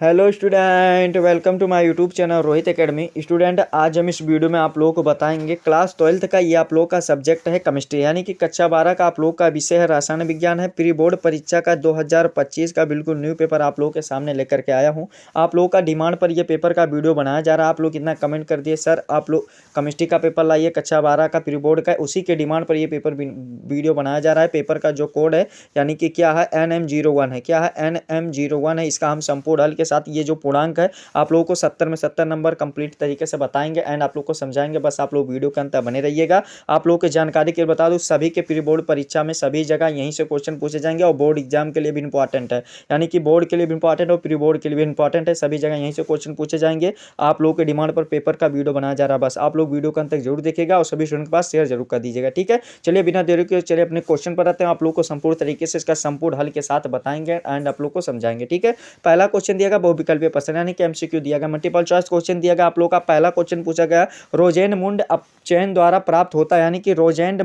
Hello student, welcome to my YouTube channel Rohit academy. Student, आज हम इस वीडियो में आप लोगों को बताएंगे क्लास 12th का ये आप लोग का सब्जेक्ट है केमिस्ट्री, यानी कि कक्षा 12 का आप लोग का विषय है रसायन विज्ञान है। प्री बोर्ड परीक्षा का 2025 का बिल्कुल न्यू पेपर आप लोगों के सामने लेकर के आया हूँ। आप लोगों का डिमांड पर ये पेपर का वीडियो बनाया जा रहा है। आप लोग इतना कमेंट कर दिए सर आप लोग केमिस्ट्री का पेपर लाइए, कक्षा 12 का प्री बोर्ड का, उसी के डिमांड पर ये पेपर वीडियो बनाया जा रहा है। पेपर का जो कोड है यानी कि क्या है NM01 है, क्या है NM01 है। इसका हम संपूर्ण हल के साथ ये जो पूर्णांक है आप लोगों को 70 में 70 नंबर कंप्लीट तरीके से बताएंगे एंड आप लोग को समझाएंगे। बस आप लोग वीडियो के अंत तक बने रहिएगा। आप लोगों की जानकारी के लिए बता दूं, सभी के प्री बोर्ड परीक्षा में सभी जगह यहीं से क्वेश्चन पूछे जाएंगे और बोर्ड एग्जाम के लिए भी इंपॉर्टेंट है, यानी कि बोर्ड के लिए भी इंपॉर्टेंट है और प्री बोर्ड के लिए भी इंपॉर्टेंट है। सभी जगह यहीं से क्वेश्चन पूछे जाएंगे। आप लोगों के डिमांड पर पेपर का वीडियो बनाया जा रहा है। बस आप लोग वीडियो के अंत तक जरूर देखिएगा और सभी स्टूडेंट के पास शेयर जरूर कर दीजिएगा, ठीक है। चलिए बिना देरी के चलिए अपने क्वेश्चन पर आते हैं। आप लोग को संपूर्ण तरीके से इसका संपूर्ण हल के साथ बताएंगे एंड आप लोग को समझाएंगे, ठीक है। पहला क्वेश्चन दिया गया बहुविकल्पीय प्रश्न यानी कि एमसीक्यू दिया गया, मल्टीपल चॉइस क्वेश्चन दिया गया। आप लोग का पहला क्वेश्चन पूछा गया रोजेंड अपचयन द्वारा प्राप्त होता है, यानी कि रोजेंड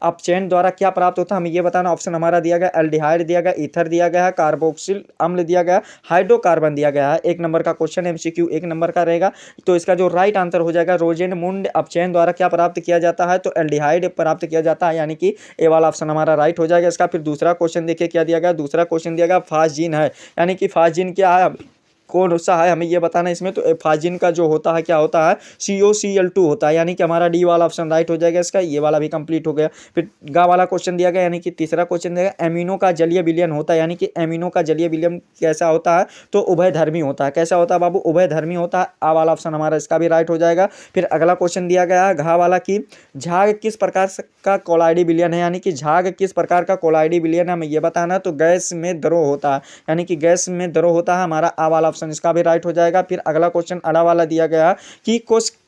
अपचयन द्वारा क्या प्राप्त होता है हमें ये बताना। ऑप्शन हमारा दिया गया एल्डिहाइड दिया गया, ईथर दिया गया है, कार्बोक्सिल अम्ल दिया गया, हाइड्रोकार्बन दिया गया है। एक नंबर का क्वेश्चन एमसीक्यू एक नंबर का रहेगा। तो इसका जो राइट आंसर हो जाएगा रोजेंड अपचयन द्वारा क्या प्राप्त किया जाता है, तो एल्डिहाइड प्राप्त किया जाता है, यानी कि ए वाला ऑप्शन हमारा राइट हो जाएगा इसका। फिर दूसरा क्वेश्चन देखिए क्या दिया गया। दूसरा क्वेश्चन दिया गया फास्जीन है, यानी कि फास्जीन क्या है कौन सा है हमें ये बताना है इसमें। तो फाजिन का जो होता है क्या होता है COCl2 होता है, यानी कि हमारा डी वाला ऑप्शन राइट हो जाएगा इसका। ये वाला भी कंप्लीट हो गया। फिर गा वाला क्वेश्चन दिया गया, यानी कि तीसरा क्वेश्चन दिया गया एमिनो का जलीय विलयन होता है, यानी कि एमिनो का जलीय विलयन कैसा होता है, तो उभयधर्मी होता है। कैसा होता है बाबू, उभयधर्मी होता है। आ वाला ऑप्शन हमारा इसका भी राइट हो जाएगा। फिर अगला क्वेश्चन दिया गया है घा वाला की झाग किस प्रकार का कोलाइडी विलयन है, यानी कि झाग किस प्रकार का कोलाइडी विलयन है हमें ये बताना। तो गैस में द्रव होता है, यानी कि गैस में द्रव होता है। हमारा आ वाला ऑप्शन इसका भी राइट हो जाएगा। फिर अगला क्वेश्चन अड़ा वाला दिया गया कि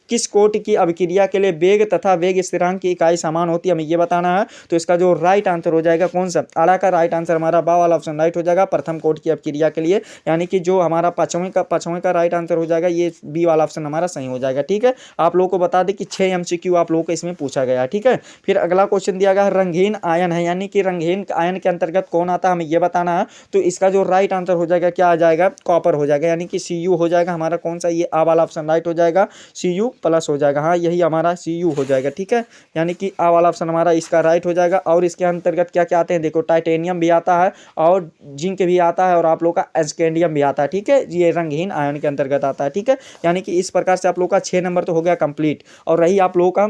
किस कोट की अभिक्रिया के लिए वेग तथा वेग स्थिरांक की इकाई समान होती है हमें ये बताना है। तो इसका जो राइट आंसर हो जाएगा कौन सा, अड़ा का राइट आंसर हमारा बा वाला ऑप्शन राइट हो जाएगा प्रथम कोट की अभिक्रिया के लिए, यानी कि जो हमारा पांचवें का राइट आंसर हो जाएगा ये बी वाला ऑप्शन हमारा सही हो जाएगा, ठीक है। आप लोगों को बता दें कि 6 MCQ आप लोगों को इसमें पूछा गया, ठीक है। फिर अगला क्वेश्चन दिया गया रंगहीन आयन है, यानी कि रंगहीन आयन के अंतर्गत कौन आता है हमें ये बताना है। तो इसका जो राइट आंसर हो जाएगा क्या आ जाएगा, कॉपर हो जाएगा, यानी कि Cu हो जाएगा हमारा कौन सा, ये आ वाला ऑप्शन राइट हो जाएगा, Cu+ हो जाएगा। हाँ यही हमारा Cu हो जाएगा, ठीक है। यानी कि आ वाला ऑप्शन हमारा इसका राइट हो जाएगा। और इसके अंतर्गत क्या क्या आते हैं देखो, टाइटेनियम भी आता है और जिंक भी आता है और आप लोग का एस्केंडियम भी आता है, ठीक है। ये रंगहीन आयन के अंतर्गत आता है, ठीक है। यानी कि इस प्रकार से आप लोग का 6 नंबर तो हो गया कंप्लीट। और रही आप लोगों का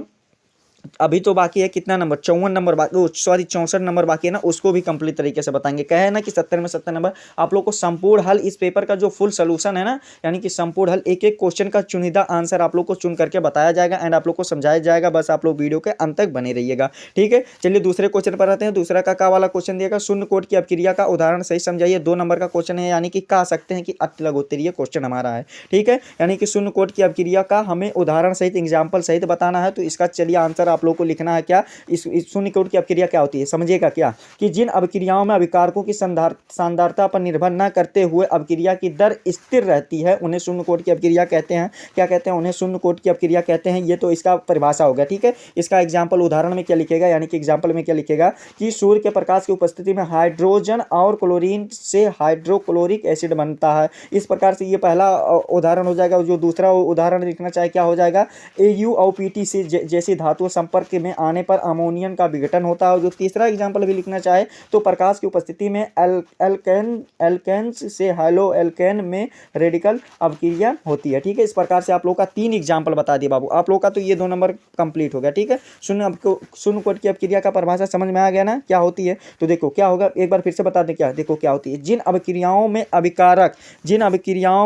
अभी तो बाकी है कितना नंबर, 54 नंबर बाकी, सॉरी 64 नंबर बाकी है ना, उसको भी कंप्लीट तरीके से बताएंगे। कहे ना कि 70 में 70 नंबर। आप लोग को संपूर्ण हल इस पेपर का जो फुल सोल्यूशन है ना, यानी कि संपूर्ण हल एक एक क्वेश्चन का चुनिंदा आंसर आप लोग को चुन करके बताया जाएगा एंड आप लोग को समझाया जाएगा। बस आप लोग वीडियो के अंत तक बने रहिएगा, ठीक है। चलिए दूसरे क्वेश्चन पर आते हैं। दूसरा का वाला क्वेश्चन दिएगा शून्य कोट की अपक्रिया का उदाहरण सही समझाइए। 2 नंबर का क्वेश्चन है, यानी कि कह सकते हैं कि अतिलघुत्तरीय क्वेश्चन हमारा है, ठीक है। यानी कि शून्य कोट की अपक्रिया का हमें उदाहरण सहित एग्जाम्पल सहित बताना है। तो इसका चलिए आंसर आप लोग को लिखना है क्या, इस शून्य कोट की अपक्रिया क्या होती है समझिएगा क्या, कि जिन अभिक्रियाओं में अभिकारकों की सांद्रता पर निर्भर न करते हुए अभिक्रिया की दर स्थिर रहती है उन्हें शून्य कोट की अपक्रिया कहते हैं। क्या कहते हैं, उन्हें शून्य कोट की अपक्रिया कहते हैं। ये तो इसका परिभाषा हो गया, ठीक है। इसका एग्जाम्पल उदाहरण में क्या लिखेगा, यानी कि एग्जाम्पल में क्या लिखेगा कि सूर्य के प्रकाश की उपस्थिति में हाइड्रोजन और क्लोरीन से हाइड्रोक्लोरिक एसिड बनता है। इस प्रकार से ये पहला उदाहरण हो जाएगा। जो दूसरा उदाहरण लिखना चाहे क्या हो जाएगा, AU और PT से जैसी धातुओं संपर्क में आने पर अमोनियम का विघटन होता है। और जो तीसरा एग्जाम्पल भी लिखना चाहे तो प्रकाश की उपस्थिति में एल्केन्स से हाइलो एल्केन में रेडिकल अभिक्रिया होती है, ठीक है। इस प्रकार से आप लोग का 3 एग्जाम्पल बता दिए बाबू आप लोग का। तो ये 2 नंबर कंप्लीट हो गया, ठीक है। शून्य कोट की अपक्रिया का परिभाषा समझ में आ गया ना क्या होती है। तो देखो क्या होगा, एक बार फिर से बता दें क्या, देखो क्या होती है, जिन अभिक्रियाओं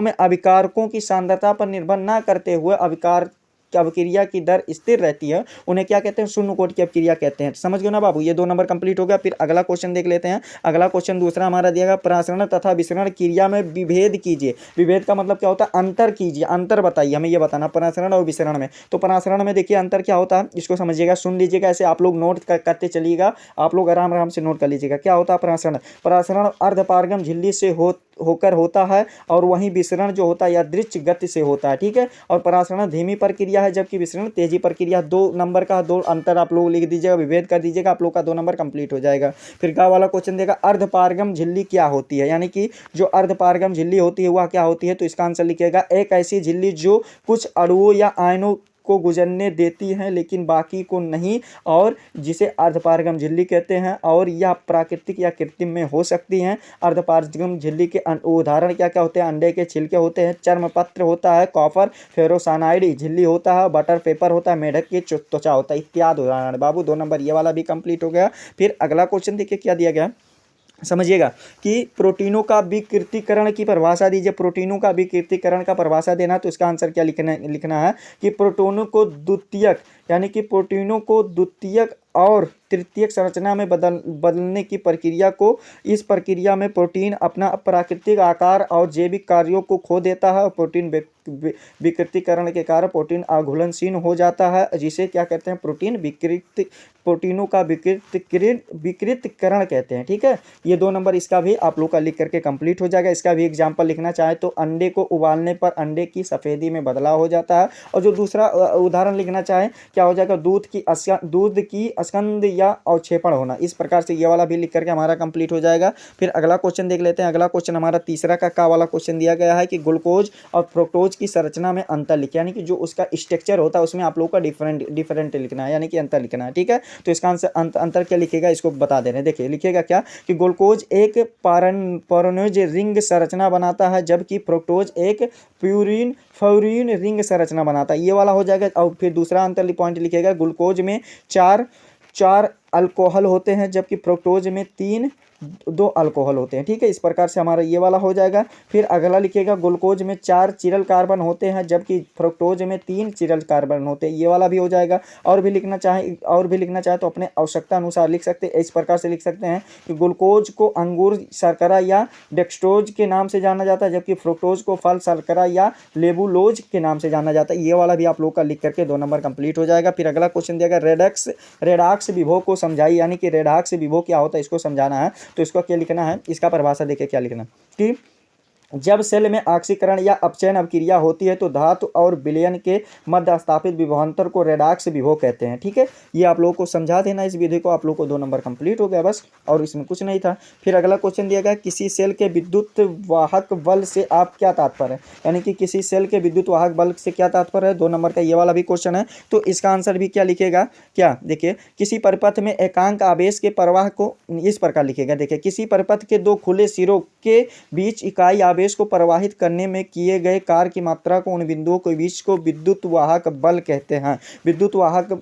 में अभिकारकों की सांद्रता पर निर्भर न करते हुए अभिक्रिया की दर स्थिर रहती है उन्हें क्या कहते हैं, शून्य कोट की अपक्रिया कहते हैं। समझ गए ना बाबू, ये 2 नंबर कंप्लीट हो गया। फिर अगला क्वेश्चन देख लेते हैं। अगला क्वेश्चन दूसरा हमारा दिया गया प्रसरण तथा विसरण क्रिया में विभेद कीजिए। विभेद का मतलब क्या होता है, अंतर कीजिए, अंतर बताइए हमें ये बताना प्रसरण और विसरण में। तो प्रसरण में देखिए अंतर क्या होता है, इसको समझिएगा, सुन लीजिएगा, ऐसे आप लोग नोट करते चलिएगा, आप लोग आराम आराम से नोट कर लीजिएगा। क्या होता है प्रसरण, अर्धपारगम झिल्ली से होकर होता है और वहीं विसरण जो होता है यादृच्छ गति से होता है, ठीक है। और परासरण धीमी प्रक्रिया है जबकि विसरण तेजी प्रक्रिया। 2 नंबर का 2 अंतर आप लोग लिख दीजिएगा, विभेद कर दीजिएगा, आप लोग का 2 नंबर कंप्लीट हो जाएगा। फिर गा वाला क्वेश्चन देगा अर्धपारगम झिल्ली क्या होती है, यानी कि जो अर्धपारगम झिल्ली होती है वह क्या होती है, तो इसका आंसर लिखिएगा एक ऐसी झिल्ली जो कुछ अणुओं या आयनों को गुजरने देती हैं लेकिन बाकी को नहीं, और जिसे अर्धपारगम झिल्ली कहते हैं, और यह प्राकृतिक या कृत्रिम में हो सकती हैं। अर्धपारगम झिल्ली के उदाहरण क्या क्या होते हैं, अंडे के छिलके होते हैं, चर्मपत्र होता है, कॉपर फेरोसाइनाइड झिल्ली होता है, बटर पेपर होता है, मेढक की त्वचा होता है, इत्यादि उदाहरण। बाबू 2 नंबर ये वाला भी कंप्लीट हो गया। फिर अगला क्वेश्चन देखिए क्या दिया गया, समझिएगा कि प्रोटीनों का विकृतीकरण की परिभाषा दीजिए। प्रोटीनों का विकृतीकरण का परिभाषा देना, तो इसका आंसर क्या लिखना है कि प्रोटीनों को द्वितीयक, यानी कि प्रोटीनों को द्वितीयक और तृतीयक संरचना में बदलने की प्रक्रिया को, इस प्रक्रिया में प्रोटीन अपना प्राकृतिक आकार और जैविक कार्यों को खो देता है और प्रोटीन विकृतीकरण के कारण प्रोटीन अघुलनशील हो जाता है, जिसे क्या कहते हैं, प्रोटीनों का विकृतीकरण कहते हैं, ठीक है। ये 2 नंबर इसका भी आप लोग का लिख करके कंप्लीट हो जाएगा। इसका भी एग्जाम्पल लिखना चाहे तो अंडे को उबालने पर अंडे की सफेदी में बदलाव हो जाता है, और जो दूसरा उदाहरण लिखना चाहे क्या हो जाएगा, दूध की स्कंद या अवक्षेपण होना। इस प्रकार से ये वाला भी लिख करके हमारा कंप्लीट हो जाएगा। फिर अगला क्वेश्चन देख लेते हैं। अगला क्वेश्चन हमारा तीसरा का वाला क्वेश्चन दिया गया है कि ग्लूकोज और फ्रुक्टोज की संरचना में अंतर लिखिए, यानी कि जो उसका स्ट्रक्चर होता है उसमें आप लोग का डिफरेंट लिखना है, यानी कि अंतर लिखना है, ठीक है। तो इसका आंसर अंतर क्या लिखेगा इसको बता दे रहे हैं। देखिए लिखिएगा क्या कि ग्लूकोज एक पैरानोज रिंग संरचना बनाता है जबकि फ्रुक्टोज एक फ्यूरिन रिंग संरचना बनाता है, ये वाला हो जाएगा। और फिर दूसरा अंतर पॉइंट लिखेगा, ग्लूकोज में चार अल्कोहल होते हैं जबकि फ्रुक्टोज में 2 अल्कोहल होते हैं, ठीक है। इस प्रकार से हमारा ये वाला हो जाएगा। फिर अगला लिखिएगा, ग्लूकोज में 4 चिरल कार्बन होते हैं जबकि फ्रुक्टोज में 3 चिरल कार्बन होते हैं, ये वाला भी हो जाएगा। और भी लिखना चाहे तो अपने आवश्यकता अनुसार लिख सकते हैं। इस प्रकार से लिख सकते हैं कि ग्लूकोज को अंगूर शर्करा या डेक्सट्रोज के नाम से जाना जाता है जबकि फ्रुक्टोज को फल शर्करा या लेबुलोज के नाम से जाना जाता है, ये वाला भी आप लोग का लिख करके 2 नंबर कंप्लीट हो जाएगा। फिर अगला क्वेश्चन दिया गया, रेडॉक्स विभव को समझाइए, यानी कि रेडॉक्स विभव क्या होता है इसको समझाना है। तो इसको क्या लिखना है, इसका परिभाषा देखिए क्या लिखना कि जब सेल में ऑक्सीकरण या अपचयन अभिक्रिया होती है तो धातु और विलयन के मध्य स्थापित विभवांतर को रेडॉक्स विभव कहते हैं, ठीक है। ये आप लोगों को समझा देना इस विधि को, आप लोगों को 2 नंबर कंप्लीट हो गया बस, और इसमें कुछ नहीं था। फिर अगला क्वेश्चन दिया गया, किसी सेल के विद्युत वाहक बल से आप क्या तात्पर्य है, यानी कि किसी सेल के विद्युत वाहक बल से क्या तात्पर्य है, 2 नंबर का ये वाला भी क्वेश्चन है। तो इसका आंसर भी क्या लिखेगा, क्या देखिए, किसी परिपथ में एकांक आवेश के प्रवाह को इस प्रकार लिखेगा। देखिए, किसी परिपथ के 2 खुले सिरों के बीच इकाई आवेश को प्रवाहित करने में किए गए कार्य की मात्रा को, उन बिंदुओं के बीच को विद्युत वाहक बल कहते हैं। विद्युत वाहक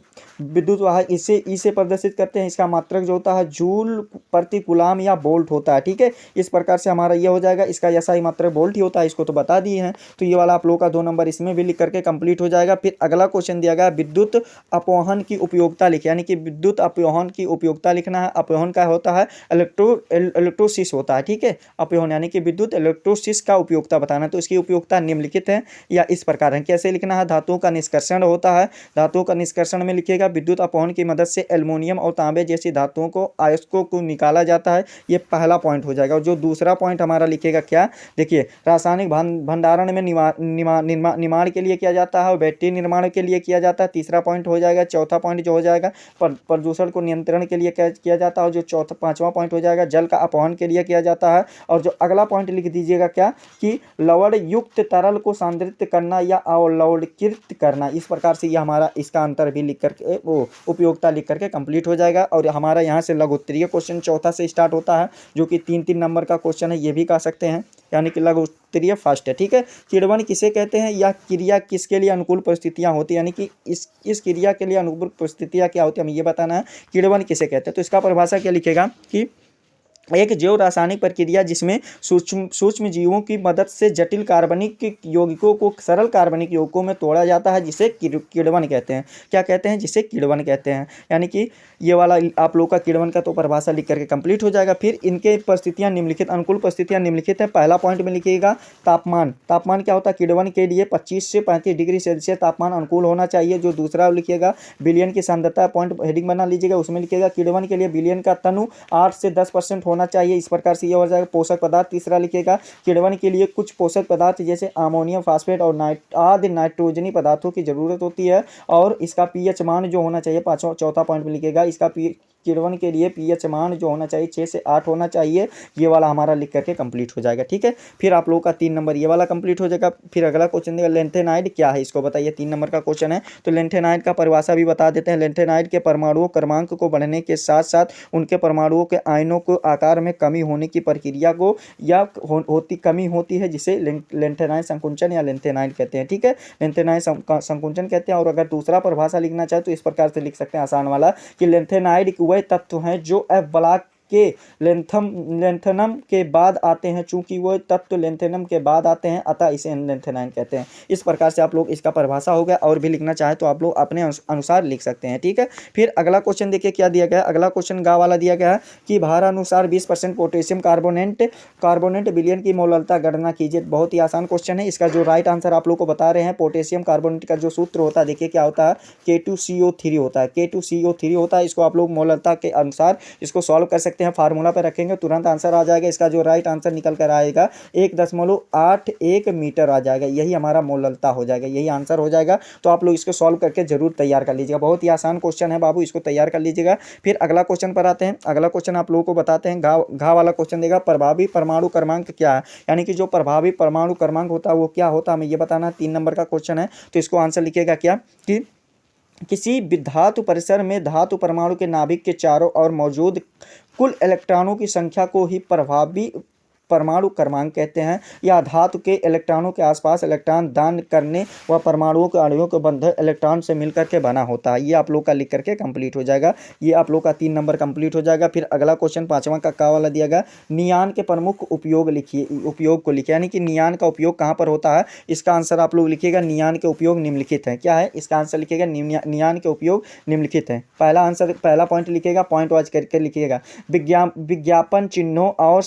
इसे प्रदर्शित करते हैं, इसका मात्रक जो होता है जूल प्रति कूलम या वोल्ट होता है, ठीक है। इस प्रकार से हमारा ये हो जाएगा, इसका ऐसा ही मात्रक वोल्ट ही होता है, इसको तो बता दिए हैं। तो ये वाला आप लोगों का 2 नंबर इसमें भी लिख करके कंप्लीट हो जाएगा। फिर अगला क्वेश्चन दिया गया, विद्युत अपवहन की उपयोगिता लिखे, यानी कि विद्युत अपवहन की उपयोगिता लिखना है। अपवहन का होता है इलेक्ट्रोसिस होता है, ठीक है। अपवहन यानी कि विद्युत इलेक्ट्रोसिस का उपयोगिता बताना, तो इसकी उपयोगिता निम्नलिखित है या इस प्रकार है। कैसे लिखना है, धातुओं का निष्कर्षण होता है, धातुओं का निष्कर्षण में लिखिएगा विद्युत अपवहन की मदद से एल्युमिनियम और तांबे जैसी धातुओं को अयस्कों को निकाला जाता है, ये पहला पॉइंट हो जाएगा। और जो दूसरा पॉइंट हमारा लिखेगा क्या, देखिए, रासायनिक भंडारण में निर्माण के लिए किया जाता है और बैटरी निर्माण के लिए किया जाता है, तीसरा पॉइंट हो जाएगा। चौथा पॉइंट जो हो जाएगा, प्रदूषण को नियंत्रण के लिए किया जाता है, और जो पांचवा पॉइंट हो जाएगा, जल का अपवहन के लिए किया जाता है। और जो अगला पॉइंट लिख दीजिएगा क्या कि लवण युक्त तरल को सांद्रित करना या अवलवणीकृत करना, इस प्रकार से ये हमारा इसका अंतर भी लिख करके वो उपयोगिता लिख करके कंप्लीट हो जाएगा। और हमारा यहाँ से लघु उत्तरीय क्वेश्चन चौथा से स्टार्ट होता है, जो कि 3-3 नंबर का क्वेश्चन है, ये भी कह सकते हैं, यानी कि लघु उत्तरीय फर्स्ट है, ठीक है। किण्वन किसे कहते हैं, या क्रिया किसके लिए अनुकूल परिस्थितियां होती है, यानी कि इस क्रिया के लिए अनुकूल परिस्थितियां क्या होती है, हमें ये बताना है। किण्वन किसे कहते हैं, तो इसका परिभाषा क्या लिखेगा कि एक जैव रासायनिक प्रक्रिया जिसमें सूक्ष्म जीवों की मदद से जटिल कार्बनिक यौगिकों को सरल कार्बनिक यौगिकों में तोड़ा जाता है, जिसे किण्वन कहते हैं। क्या कहते हैं, जिसे किण्वन कहते हैं, यानी कि ये वाला आप लोग का किण्वन का तो परिभाषा लिख करके कंप्लीट हो जाएगा। फिर इनके परिस्थितियां निम्नलिखित, अनुकूल परिस्थितियां निम्नलिखित है। पहला पॉइंट में लिखिएगा तापमान क्या होता है, किण्वन के लिए 25 से 35 डिग्री सेल्सियस तापमान अनुकूल होना चाहिए। जो दूसरा लिखिएगा विलयन की सांद्रता, पॉइंट हेडिंग बना लीजिएगा, उसमें लिखिएगा किण्वन के लिए विलयन का तनु 8 से 10% होना चाहिए। इस प्रकार से ये हो जाएगा। पोषक पदार्थ तीसरा लिखिएगा, किण्वन के लिए कुछ पोषक पदार्थ जैसे अमोनियम फास्फेट और आदि नाइट्रोजनी पदार्थों की जरूरत होती है। और इसका पीएच मान जो होना चाहिए, पाँचवा चौथा पॉइंट में लिखिएगा, इसका किण्वन के लिए पीएच मान जो होना चाहिए 6 से 8 होना चाहिए। ये वाला हमारा लिख करके कंप्लीट हो जाएगा। ठीक है, फिर आप लोगों का 3 नंबर ये वाला कंप्लीट हो जाएगा। फिर अगला क्वेश्चन देगा, लेंथेनाइड क्या है, इसको बताइए। 3 नंबर का क्वेश्चन है, तो लेंथेनाइड का परिभाषा भी बता देते हैं। लेंथेनाइड के परमाणु क्रमांक को बढ़ने के साथ साथ उनके परमाणुओं के आयनों को आकार में कमी होने की प्रक्रिया को या कमी होती है, जिसे लेंथेनाइड संकुचन या लेंथेनाइड कहते हैं। ठीक है, लेंथेनाइड संकुचन कहते हैं। और अगर दूसरा परिभाषा लिखना चाहे तो इस प्रकार से लिख सकते हैं, आसान वाला, कि लेंथेनाइड वह तत्व हैं जो एफ ब्लॉक के लेंथेनम के बाद आते हैं। चूंकि वो तत्व लेंथेनम के बाद आते हैं, अतः इसे लेंथेनाइड कहते हैं। इस प्रकार से आप लोग इसका परिभाषा हो गया। और भी लिखना चाहे तो आप लोग अपने अनुसार लिख सकते हैं। ठीक है, फिर अगला क्वेश्चन देखिए क्या दिया गया है। अगला क्वेश्चन गा वाला दिया गया है कि भारानुसार 20% पोटेशियम कार्बोनेट विलयन की मोललता गणना कीजिए। बहुत ही आसान क्वेश्चन है। इसका जो राइट आंसर आप लोग को बता रहे हैं, पोटेशियम कार्बोनेट का जो सूत्र होता है, देखिए क्या होता है, K2CO3 होता है। K2CO3 होता है। इसको आप लोग मोललता के अनुसार इसको सॉल्व कर सकते हैं। फार्मूला पे रखेंगे तुरंत आंसर आ जाएगा। इसका जो राइट आंसर निकल कर आएगा 1.81 मीटर आ जाएगा। यही हमारा मोललता हो जाएगा, यही आंसर हो जाएगा। तो आप लोग इसको सॉल्व करके जरूर तैयार कर लीजिएगा। बहुत ही आसान क्वेश्चन है बाबू, इसको तैयार कर लीजिएगा। फिर अगला क्वेश्चन पर आते हैं। अगला क्वेश्चन आप लोगों को बताते हैं, घा वाला क्वेश्चन देगा, प्रभावी परमाणु क्रमांक क्या है, यानी कि जो प्रभावी परमाणु क्रमांक होता है वो क्या होता है, हमें ये बताना। 3 नंबर का क्वेश्चन है। तो इसको आंसर लिखिएगा क्या, कि किसी भी धातु परिसर में धातु परमाणु के नाभिक के चारों ओर मौजूद कुल इलेक्ट्रॉनों की संख्या को ही प्रभावी परमाणु क्रमांक कहते हैं। या धातु के इलेक्ट्रॉनों के आसपास इलेक्ट्रॉन दान करने व परमाणुओं के अणुओं के बंधन इलेक्ट्रॉन से मिलकर के बना होता है। ये आप लोग का लिख करके कंप्लीट हो जाएगा। ये आप लोग का 3 नंबर कंप्लीट हो जाएगा। फिर अगला क्वेश्चन 5वां का वाला दिया गया, नियान के प्रमुख उपयोग लिखिए, उपयोग को लिखिए, यानी कि नियान का उपयोग कहाँ पर होता है। इसका आंसर आप लोग लिखिएगा, नियान के उपयोग निम्नलिखित है। क्या है इसका आंसर लिखिएगा, नियान के उपयोग निम्नलिखित है। पहला आंसर, पहला पॉइंट लिखिएगा, पॉइंट वाइज करके लिखिएगा। विज्ञापन चिन्हों और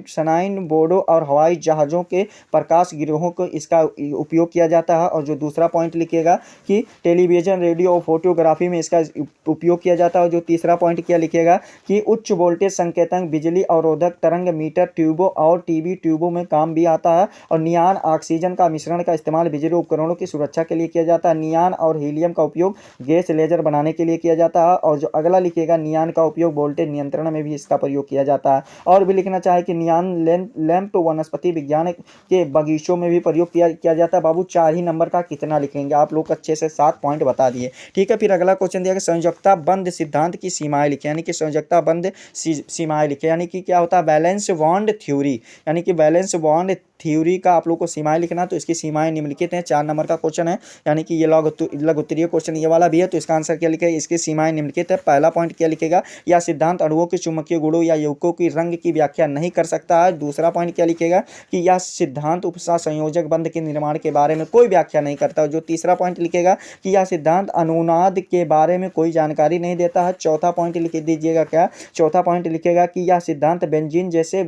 सनाइन बोर्डों और हवाई जहाज़ों के प्रकाश गिरोहों को इसका उपयोग किया जाता है। और जो दूसरा पॉइंट लिखिएगा कि टेलीविज़न, रेडियो और फोटोग्राफी में इसका उपयोग किया जाता है। और जो तीसरा पॉइंट क्या लिखिएगा कि उच्च वोल्टेज संकेतक, बिजली अवरोधक, तरंग मीटर ट्यूबों और टीवी ट्यूबों में काम भी आता है। और नियान ऑक्सीजन का मिश्रण का इस्तेमाल बिजली उपकरणों की सुरक्षा के लिए किया जाता है। नियान और हीलियम का उपयोग गैस लेजर बनाने के लिए किया जाता है। और जो अगला लिखिएगा, नियान का उपयोग वोल्टेज नियंत्रण में भी इसका प्रयोग किया जाता है। और भी लिखना चाहे कि नियान लैंप वनस्पति विज्ञान के बगीचों में भी प्रयोग किया जाता है। बाबू 4 ही नंबर का कितना लिखेंगे आप लोग, अच्छे से 7 पॉइंट बता दिए। ठीक है, फिर अगला क्वेश्चन दिया कि संयोजकता बंध सिद्धांत की सीमाएं लिखे, यानी कि संयोजकता बंध सीमाएं लिखे, यानी कि क्या होता है, बैलेंस बॉन्ड थ्योरी, यानी कि बैलेंस बॉन्ड थ्योरी का आप लोग को सीमाएं लिखना। तो इसकी सीमाएं निम्नलिखित हैं। 4 नंबर का क्वेश्चन है, यानी कि ये लघु उत्तरीय क्वेश्चन ये वाला भी है। तो इसका आंसर क्या लिखेगा, इसकी सीमाएं निम्नलिखित है। पहला पॉइंट क्या लिखेगा, यह सिद्धांत अणुओं के चुंबकीय गुणों या यौगिकों की रंग की व्याख्या नहीं कर सकता है। दूसरा पॉइंट क्या लिखेगा कि यह सिद्धांत उपसा संयोजक बंध के निर्माण के बारे में कोई व्याख्या नहीं करता। जो तीसरा पॉइंट लिखेगा कि यह सिद्धांत अनुनाद के बारे में कोई जानकारी नहीं देता है। चौथा पॉइंट लिख दीजिएगा क्या, चौथा पॉइंट लिखेगा कि यह सिद्धांत बेंजीन जैसे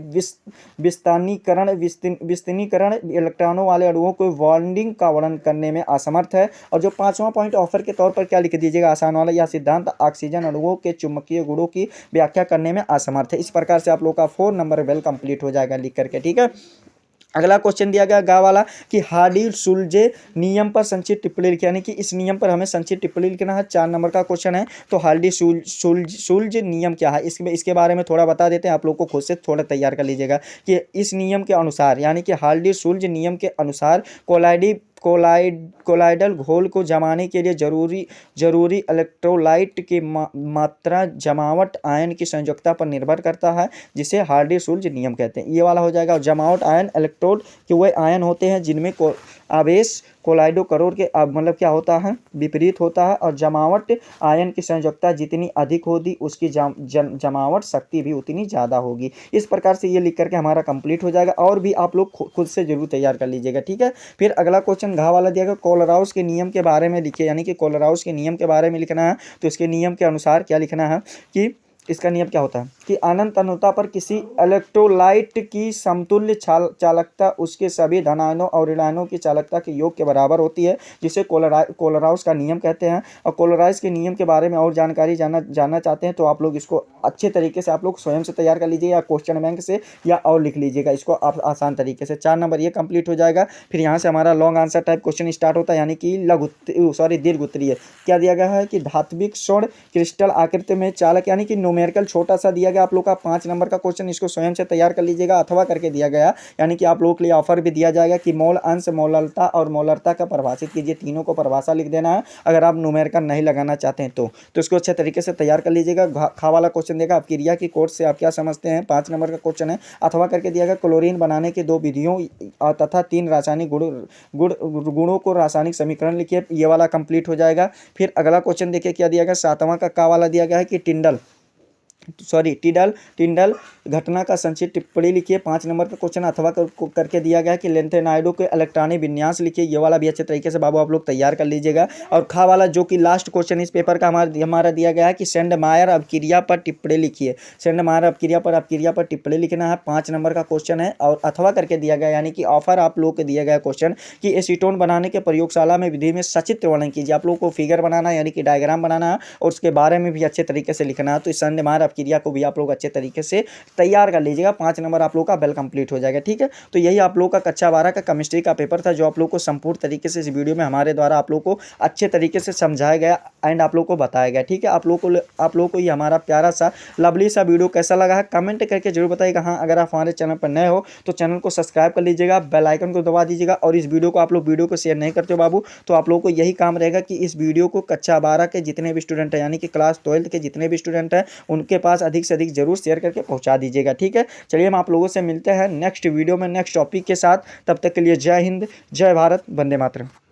विस्तीर्णीकरण इलेक्ट्रॉनों वाले अणुओं को बॉन्डिंग का वर्णन करने में असमर्थ है। और जो 5वां पॉइंट ऑफर के तौर पर क्या लिख दीजिएगा, आसान वाला, यह सिद्धांत ऑक्सीजन अणुओं के चुंबकीय गुणों की व्याख्या करने में असमर्थ है। इस प्रकार से आप लोग का 4 नंबर वेल कंप्लीट हो जाएगा लिख करके। ठीक है, अगला क्वेश्चन दिया गया गा वाला कि हार्डी-सुलज़े नियम पर संक्षिप्त टिप्पणी लिखी, यानी कि इस नियम पर हमें संक्षिप्त टिप्पणी लिखना है। 4 नंबर का क्वेश्चन है। तो हार्डी-सुलज़े नियम क्या है, इसके बारे में थोड़ा बता देते हैं। आप लोग को खुद से थोड़ा तैयार कर लीजिएगा कि इस नियम के अनुसार, यानी कि हार्डी-सुलज़े नियम के अनुसार कोलाइडल घोल को जमाने के लिए जरूरी इलेक्ट्रोलाइट की मात्रा जमावट आयन की संयोजकता पर निर्भर करता है, जिसे हार्डी-सुलज़ नियम कहते हैं। ये वाला हो जाएगा। और जमावट आयन इलेक्ट्रोड के वह आयन होते हैं जिनमें आवेश कोलाइडो करोड़ के मतलब क्या होता है, विपरीत होता है। और जमावट आयन की संयोजकता जितनी अधिक होगी उसकी जमावट शक्ति भी उतनी ज़्यादा होगी। इस प्रकार से ये लिख करके हमारा कंप्लीट हो जाएगा। और भी आप लोग खुद से जरूर तैयार कर लीजिएगा। ठीक है, फिर अगला क्वेश्चन घा वाला दिया गया, कोलराउस के नियम के बारे में लिखिए, यानी कि कोलराउस के नियम के बारे में लिखना है। तो इसके नियम के अनुसार क्या लिखना है कि इसका नियम क्या होता है, कि अनंत अनुता पर किसी इलेक्ट्रोलाइट की समतुल्य चालकता उसके सभी धनायनों और ऋणायनों की चालकता के योग के बराबर होती है, जिसे कोलराउस का नियम कहते हैं। और कोलराउस के नियम के बारे में और जानकारी जानना चाहते हैं तो आप लोग इसको अच्छे तरीके से आप लोग स्वयं से तैयार कर लीजिए, या क्वेश्चन बैंक से, या और लिख लीजिएगा इसको आप आसान तरीके से। 4 नंबर ये कंप्लीट हो जाएगा। फिर यहाँ से हमारा long answer type question start होता है, यानी कि दीर्घ उत्तरीय। क्या दिया गया है कि धात्विक स्वर्ण क्रिस्टल आकृति में चालक, यानी कि न्यूमेरिकल छोटा सा दिया गया आप लोग का 5 नंबर का क्वेश्चन, इसको स्वयं से तैयार कर लीजिएगा। अथवा करके दिया गया, यानी कि आप लोगों के लिए ऑफर भी दिया जाएगा कि मोल अंश, मोललता और मोलरता का परिभाषित कीजिए। तीनों को परिभाषा लिख देना है अगर आप न्यूमेरिकल नहीं लगाना चाहते हैं तो इसको अच्छे तरीके से तैयार कर लीजिएगा। खा वाला क्वेश्चन देगा, आप क्रिया की कोर्स से आप क्या समझते हैं, 5 नंबर का क्वेश्चन है। अथवा करके दिया गया क्लोरीन बनाने के 2 विधियों तथा 3 रासायनिक गुणों को रासायनिक समीकरण लिखिए, ये वाला कंप्लीट हो जाएगा। फिर अगला क्वेश्चन देखिए क्या दिया गया, 7वां का वाला दिया गया है कि टिंडल घटना का संक्षिप्त टिप्पणी लिखिए, 5 नंबर का क्वेश्चन। अथवा करके दिया गया कि लेंथेनाइडो के इलेक्ट्रॉनिक विन्यास लिखिए, ये वाला भी अच्छे तरीके से बाबू आप लोग तैयार कर लीजिएगा। और खा वाला जो कि लास्ट क्वेश्चन इस पेपर का हमारा दिया गया है कि सेंडमायर अपक्रिया पर टिप्पणी लिखिए। सेंडमायर अपक्रिया पर टिप्पणी लिखना है, 5 नंबर का क्वेश्चन है। और अथवा करके दिया गया, यानी कि ऑफर आप लोग को दिया गया क्वेश्चन कि एसीटोन बनाने के प्रयोगशाला में विधि में सचित्र वर्णन कीजिए। आप लोग को फिगर बनाना है, यानी कि डायग्राम बनाना है, और उसके बारे में भी अच्छे तरीके से लिखना है। तो इस सेंडमायर क्रिया को भी आप लोग अच्छे तरीके से तैयार कर लीजिएगा। 5 नंबर आप लोग का बेल कंप्लीट हो जाएगा। ठीक है, तो यही आप लोग का कक्षा 12 का केमिस्ट्री का पेपर था, जो आप लोग को संपूर्ण तरीके से इस वीडियो में हमारे द्वारा आप लोग को अच्छे तरीके से समझाया गया एंड आप लोग को बताया गया। ठीक है, आप लोग को ये हमारा प्यारा सा लवली सा वीडियो कैसा लगा है कमेंट करके जरूर बताइएगा। हाँ, अगर आप हमारे चैनल पर नए हो तो चैनल को सब्सक्राइब कर लीजिएगा, बेल आइकन को दबा दीजिएगा। और इस वीडियो को आप लोग वीडियो को शेयर नहीं करते हो बाबू, तो आप लोग को यही काम रहेगा कि इस वीडियो को कक्षा 12 के जितने भी स्टूडेंट हैं, यानी कि क्लास 12 के जितने भी स्टूडेंट हैं, उनके पास अधिक से अधिक जरूर शेयर करके पहुंचा दीजिएगा। ठीक है, चलिए हम आप लोगों से मिलते हैं नेक्स्ट वीडियो में नेक्स्ट टॉपिक के साथ। तब तक के लिए जय हिंद, जय भारत, वंदे मातरम।